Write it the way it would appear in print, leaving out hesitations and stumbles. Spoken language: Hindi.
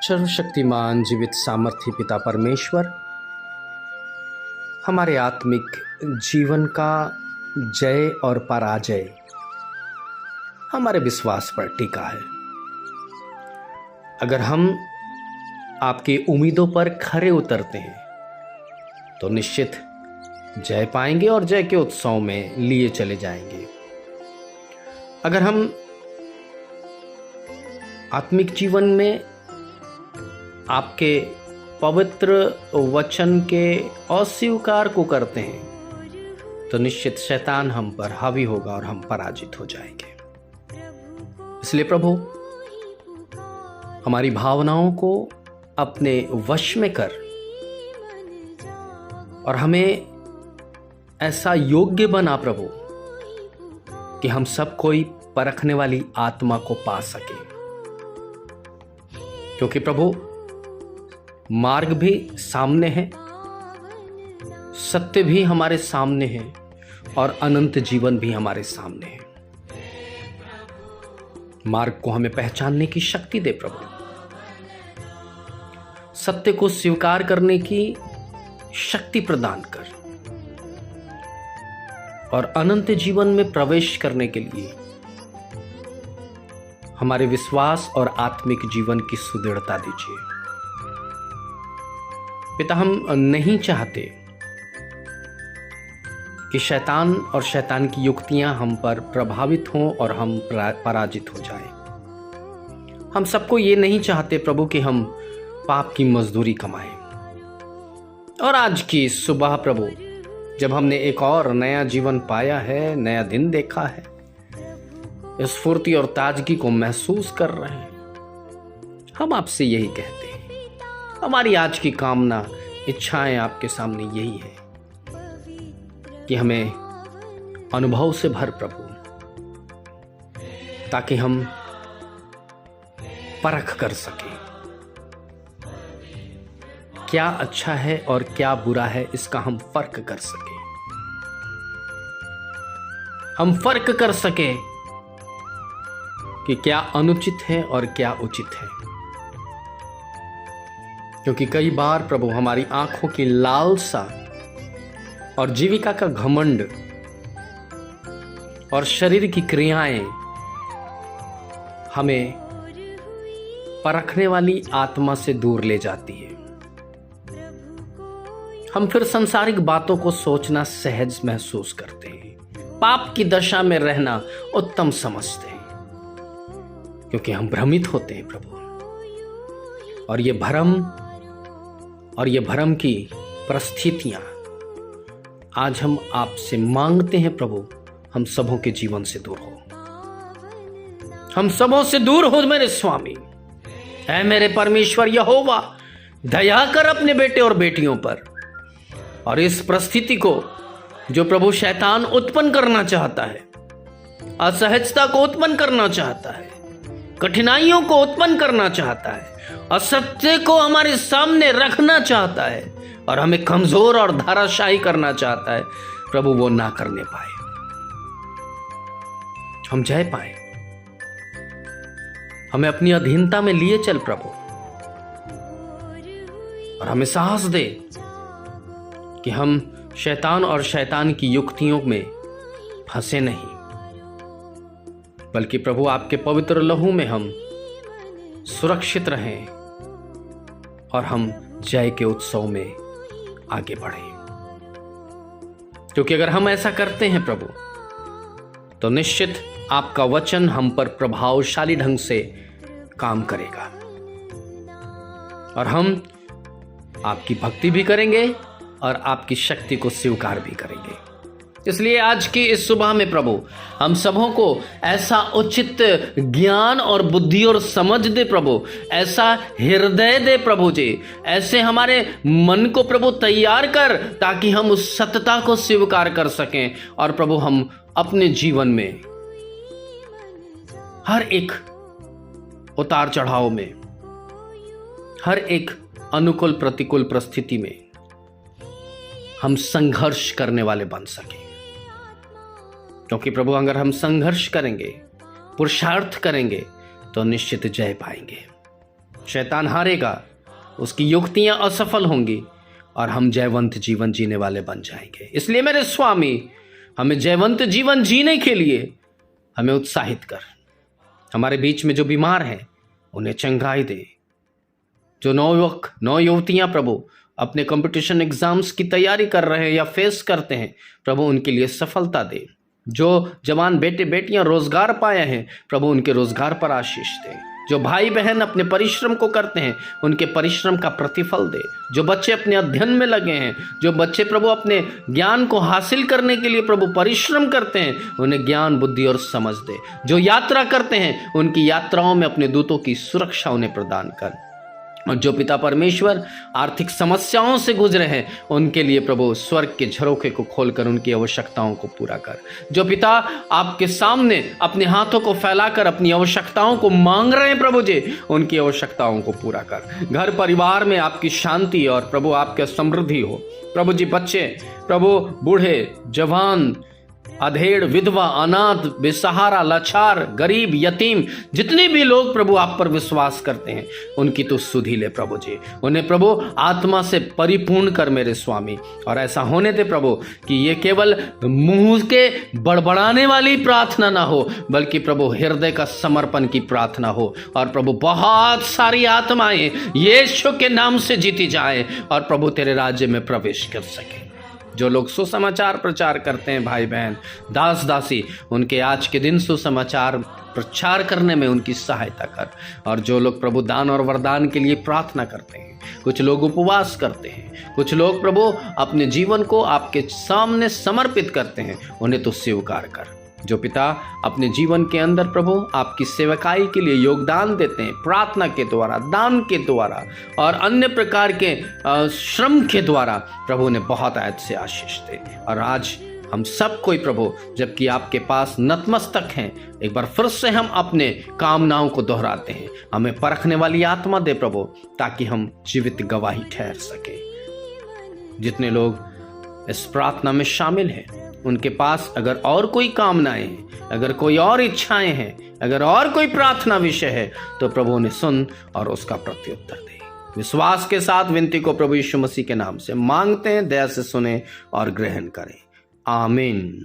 सर्वशक्तिमान जीवित सामर्थ्य पिता परमेश्वर हमारे आत्मिक जीवन का जय और पराजय हमारे विश्वास पर टिका है। अगर हम आपकी उम्मीदों पर खरे उतरते हैं तो निश्चित जय पाएंगे और जय के उत्सव में लिए चले जाएंगे। अगर हम आत्मिक जीवन में आपके पवित्र वचन के अस्वीकार को करते हैं तो निश्चित शैतान हम पर हावी होगा और हम पराजित हो जाएंगे। इसलिए प्रभु हमारी भावनाओं को अपने वश में कर और हमें ऐसा योग्य बना प्रभु कि हम सब कोई परखने वाली आत्मा को पा सके, क्योंकि प्रभु मार्ग भी सामने है, सत्य भी हमारे सामने है और अनंत जीवन भी हमारे सामने है। मार्ग को हमें पहचानने की शक्ति दे प्रभु, सत्य को स्वीकार करने की शक्ति प्रदान कर और अनंत जीवन में प्रवेश करने के लिए हमारे विश्वास और आत्मिक जीवन की सुदृढ़ता दीजिए। पिता, हम नहीं चाहते कि शैतान और शैतान की युक्तियां हम पर प्रभावित हों और हम पराजित हो जाएं। हम सबको ये नहीं चाहते प्रभु कि हम पाप की मजदूरी कमाएं। और आज की सुबह प्रभु जब हमने एक और नया जीवन पाया है, नया दिन देखा है, इस फुर्ती और ताजगी को महसूस कर रहे हैं, हम आपसे यही कहते हैं। हमारी आज की कामना, इच्छाएं आपके सामने यही है कि हमें अनुभव से भर प्रभु, ताकि हम परख कर सकें क्या अच्छा है और क्या बुरा है। इसका हम फर्क कर सकें, हम फर्क कर सकें कि क्या अनुचित है और क्या उचित है। क्योंकि कई बार प्रभु हमारी आंखों की लालसा और जीविका का घमंड और शरीर की क्रियाएं हमें परखने वाली आत्मा से दूर ले जाती है। हम फिर सांसारिक बातों को सोचना सहज महसूस करते हैं, पाप की दशा में रहना उत्तम समझते हैं, क्योंकि हम भ्रमित होते हैं प्रभु। और ये भ्रम की परिस्थितियां आज हम आपसे मांगते हैं प्रभु, हम सबों के जीवन से दूर हो, हम सबों से दूर हो मेरे स्वामी। ऐ मेरे परमेश्वर यहोवा, दया कर अपने बेटे और बेटियों पर, और इस परिस्थिति को जो प्रभु शैतान उत्पन्न करना चाहता है, असहजता को उत्पन्न करना चाहता है, कठिनाइयों को उत्पन्न करना चाहता है, असत्य को हमारे सामने रखना चाहता है और हमें कमजोर और धाराशायी करना चाहता है, प्रभु वो ना करने पाए, हम जय पाए। हमें अपनी अधीनता में लिए चल प्रभु, और हमें साहस दे कि हम शैतान और शैतान की युक्तियों में फंसे नहीं, बल्कि प्रभु आपके पवित्र लहू में हम सुरक्षित रहें और हम जय के उत्सव में आगे बढ़ें। क्योंकि अगर हम ऐसा करते हैं प्रभु तो निश्चित आपका वचन हम पर प्रभावशाली ढंग से काम करेगा और हम आपकी भक्ति भी करेंगे और आपकी शक्ति को स्वीकार भी करेंगे। इसलिए आज की इस सुबह में प्रभु हम सबों को ऐसा उचित ज्ञान और बुद्धि और समझ दे प्रभु, ऐसा हृदय दे प्रभु जी, ऐसे हमारे मन को प्रभु तैयार कर ताकि हम उस सत्यता को स्वीकार कर सकें और प्रभु हम अपने जीवन में हर एक उतार चढ़ाव में, हर एक अनुकूल प्रतिकूल परिस्थिति में हम संघर्ष करने वाले बन सकें। क्योंकि प्रभु अगर हम संघर्ष करेंगे, पुरुषार्थ करेंगे तो निश्चित जय पाएंगे। शैतान हारेगा, उसकी युक्तियां असफल होंगी और हम जयवंत जीवन जीने वाले बन जाएंगे। इसलिए मेरे स्वामी, हमें जयवंत जीवन जीने के लिए हमें उत्साहित कर। हमारे बीच में जो बीमार हैं उन्हें चंगाई दे। जो नौ युवतियां प्रभु अपने कंपटीशन एग्जाम्स की तैयारी कर रहे हैं या फेस करते हैं, प्रभु उनके लिए सफलता दे। जो जवान बेटे बेटियां रोजगार पाए हैं, प्रभु उनके रोजगार पर आशीष दे। जो भाई बहन अपने परिश्रम को करते हैं, उनके परिश्रम का प्रतिफल दे। जो बच्चे अपने अध्ययन में लगे हैं, जो बच्चे प्रभु अपने ज्ञान को हासिल करने के लिए प्रभु परिश्रम करते हैं, उन्हें ज्ञान, बुद्धि और समझ दे। जो यात्रा करते हैं, उनकी यात्राओं में अपने दूतों की सुरक्षा उन्हें प्रदान कर। और जो पिता परमेश्वर आर्थिक समस्याओं से गुजरे हैं, उनके लिए प्रभु स्वर्ग के झरोखे को खोलकर उनकी आवश्यकताओं को पूरा कर। जो पिता आपके सामने अपने हाथों को फैलाकर अपनी आवश्यकताओं को मांग रहे हैं, प्रभु जी उनकी आवश्यकताओं को पूरा कर। घर परिवार में आपकी शांति और प्रभु आपके समृद्धि हो। प्रभु जी बच्चे, प्रभु बूढ़े, जवान, अधेड़, विधवा, अनाथ, बेसहारा, लाचार, गरीब, यतीम, जितने भी लोग प्रभु आप पर विश्वास करते हैं, उनकी तो सुधि ले प्रभु जी। उन्हें प्रभु आत्मा से परिपूर्ण कर मेरे स्वामी। और ऐसा होने दे प्रभु कि ये केवल मुंह के बड़बड़ाने वाली प्रार्थना ना हो, बल्कि प्रभु हृदय का समर्पण की प्रार्थना हो। और प्रभु बहुत सारी आत्माएं यीशु के नाम से जीती जाए और प्रभु तेरे राज्य में प्रवेश कर सके। जो लोग सुसमाचार प्रचार करते हैं, भाई बहन, दास दासी, उनके आज के दिन सुसमाचार प्रचार करने में उनकी सहायता कर। और जो लोग प्रभु दान और वरदान के लिए प्रार्थना करते हैं, कुछ लोग उपवास करते हैं, कुछ लोग प्रभु अपने जीवन को आपके सामने समर्पित करते हैं, उन्हें तो स्वीकार कर। जो पिता अपने जीवन के अंदर प्रभु आपकी सेवकाई के लिए योगदान देते हैं, प्रार्थना के द्वारा, दान के द्वारा और अन्य प्रकार के श्रम के द्वारा, प्रभु ने बहुत आयत से आशीष दे। और आज हम सब कोई प्रभु जबकि आपके पास नतमस्तक हैं, एक बार फिर से हम अपने कामनाओं को दोहराते हैं। हमें परखने वाली आत्मा दे प्रभु, ताकि हम जीवित गवाही ठहर सके। जितने लोग इस प्रार्थना में शामिल हैं, उनके पास अगर और कोई कामनाएं हैं, अगर कोई और इच्छाएं हैं, अगर और कोई प्रार्थना विषय है, तो प्रभु ने सुन और उसका प्रत्युत्तर दे। विश्वास के साथ विनती को प्रभु यीशु मसीह के नाम से मांगते हैं, दया से सुने और ग्रहण करें। आमीन।